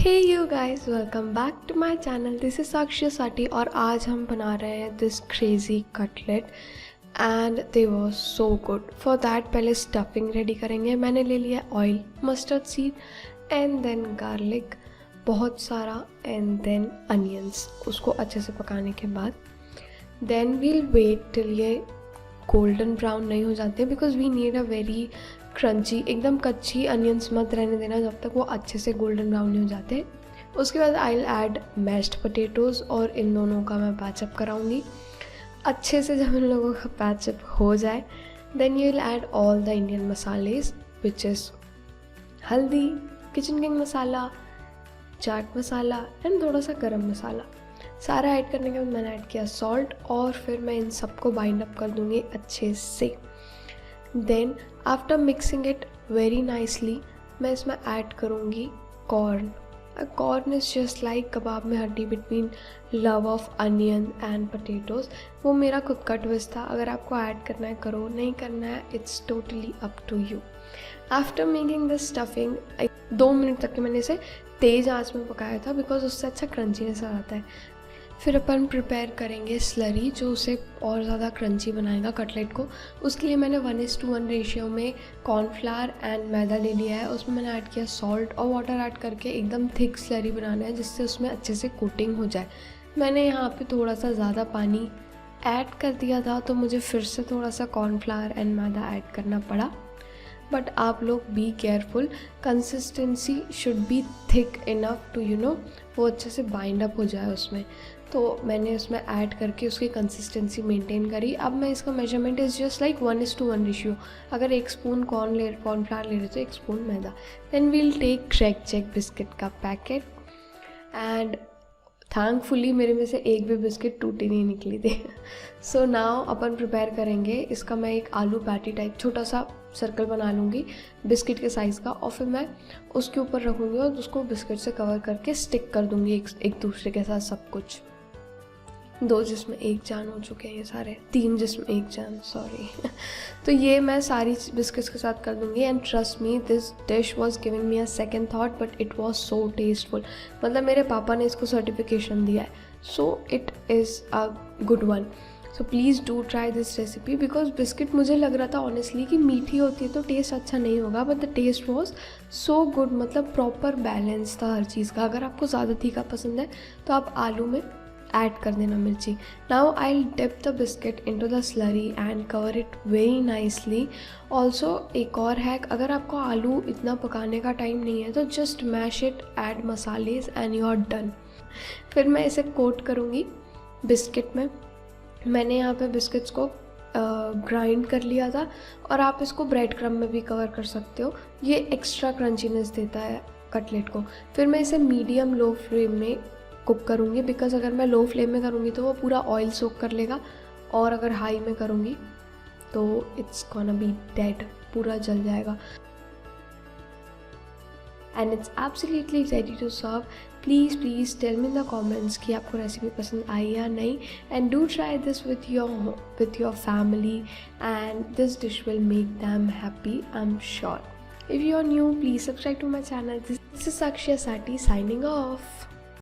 Hey you guys, welcome back to my channel. This is Sakshi Sati और आज हम बना रहे हैं this crazy cutlet and they was so good. For that पहले स्टफिंग रेडी करेंगे। मैंने ले लिया oil, mustard seed and then garlic बहुत सारा एंड देन अनियंस। उसको अच्छे से पकाने के बाद देन वील वेट टिल ये गोल्डन ब्राउन नहीं हो जाते because we need a very crunchy, एकदम कच्ची अनियंस मत रहने देना जब तक वो अच्छे से गोल्डन ब्राउन नहीं हो जाते। उसके बाद I will add mashed potatoes और इन दोनों का मैं पैचअप कराऊंगी अच्छे से। जब इन लोगों का पैचअप हो जाए then you will add all the Indian masalas which is haldi, kitchen king masala, chaat masala and थोड़ा सा गरम मसाला। सारा ऐड करने के बाद मैंने ऐड किया सॉल्ट और फिर मैं इन सबको बाइंड अप कर दूँगी अच्छे से। Then after mixing it very nicely मैं इसमें ऐड करूँगी corn. Corn is just like कबाब में हड्डी between love of onion and potatoes. वो मेरा खुद का ट्विस्ट था। अगर आपको ऐड करना है करो, नहीं करना है it's totally up to you. After making this stuffing 2 minute तक के मैंने इसे तेज़ आंच में पकाया था बिकॉज उससे अच्छा क्रंचीनेस आ जाता है। फिर अपन प्रिपेयर करेंगे स्लरी जो उसे और ज़्यादा क्रंची बनाएगा कटलेट को। उसके लिए मैंने 1:1 रेशियो में कॉर्नफ्लावर एंड मैदा ले लिया है। उसमें मैंने ऐड किया सॉल्ट और वाटर ऐड करके एकदम थिक स्लरी बनाना है जिससे उसमें अच्छे से कोटिंग हो जाए। मैंने यहाँ पे थोड़ा सा ज़्यादा पानी ऐड कर दिया था तो मुझे फिर से थोड़ा सा कॉर्नफ्लावर एंड मैदा ऐड करना पड़ा। बट आप लोग be careful, consistency should be thick enough to वो अच्छे से बाइंड अप हो जाए उसमें। तो मैंने उसमें ऐड करके उसकी कंसिस्टेंसी मेंटेन करी। अब मैं इसका measurement is just like 1:1 ratio. अगर 1 स्पून कॉर्नफ्लावर ले रहे तो 1 स्पून मैदा। Then we'll take krackjack biscuit का पैकेट एंड थैंकफुली मेरे में से एक भी बिस्किट टूटी नहीं निकली थी। सो नाउ अपन प्रिपेयर करेंगे इसका। मैं एक आलू पैटी टाइप छोटा सा सर्कल बना लूँगी बिस्किट के साइज़ का और फिर मैं उसके ऊपर रखूँगी और उसको बिस्किट से कवर करके स्टिक कर दूँगी एक दूसरे के साथ सब कुछ। 2 जिसमें 1 जान हो चुके हैं ये सारे, 3 जिसमें 1 जान, सॉरी। तो ये मैं सारी बिस्किट्स के साथ कर दूँगी and trust me this dish was giving me a second thought but it was so tasteful. मतलब मेरे पापा ने इसको सर्टिफिकेशन दिया है, so it is a good one. So please do try this recipe because biscuit मुझे लग रहा था ऑनेस्टली कि मीठी होती है तो टेस्ट अच्छा नहीं होगा, but the taste was so good. मतलब प्रॉपर बैलेंस था हर चीज़ का। अगर आपको ज़्यादा तीखा पसंद है तो आप आलू में ऐड कर देना मिर्ची। Now I will dip the biscuit into the slurry and cover it very nicely. Also एक और हैक, अगर आपको आलू इतना पकाने का टाइम नहीं है तो just mash it, add masalas and you are done. फिर मैं इसे कोट करूँगी बिस्किट में। मैंने यहाँ पे बिस्किट्स को ग्राइंड कर लिया था और आप इसको ब्रेड क्रम्ब में भी कवर कर सकते हो। ये एक्स्ट्रा क्रंचीनेस देता है कटलेट को। फिर मैं इसे मीडियम लो फ्लेम में कुक करूँगी बिकॉज अगर मैं लो फ्लेम में करूँगी तो वो पूरा ऑयल सोक कर लेगा और अगर हाई में करूँगी तो इट्स गोना बी डेड, पूरा जल जाएगा। And it's absolutely ready to serve. Please tell me in the comments कि आपको रेसिपी पसंद आई या नहीं and do try this with your family and this dish will make them happy, I am sure. If you are new please subscribe to my channel. This is Sakshi Sati signing off.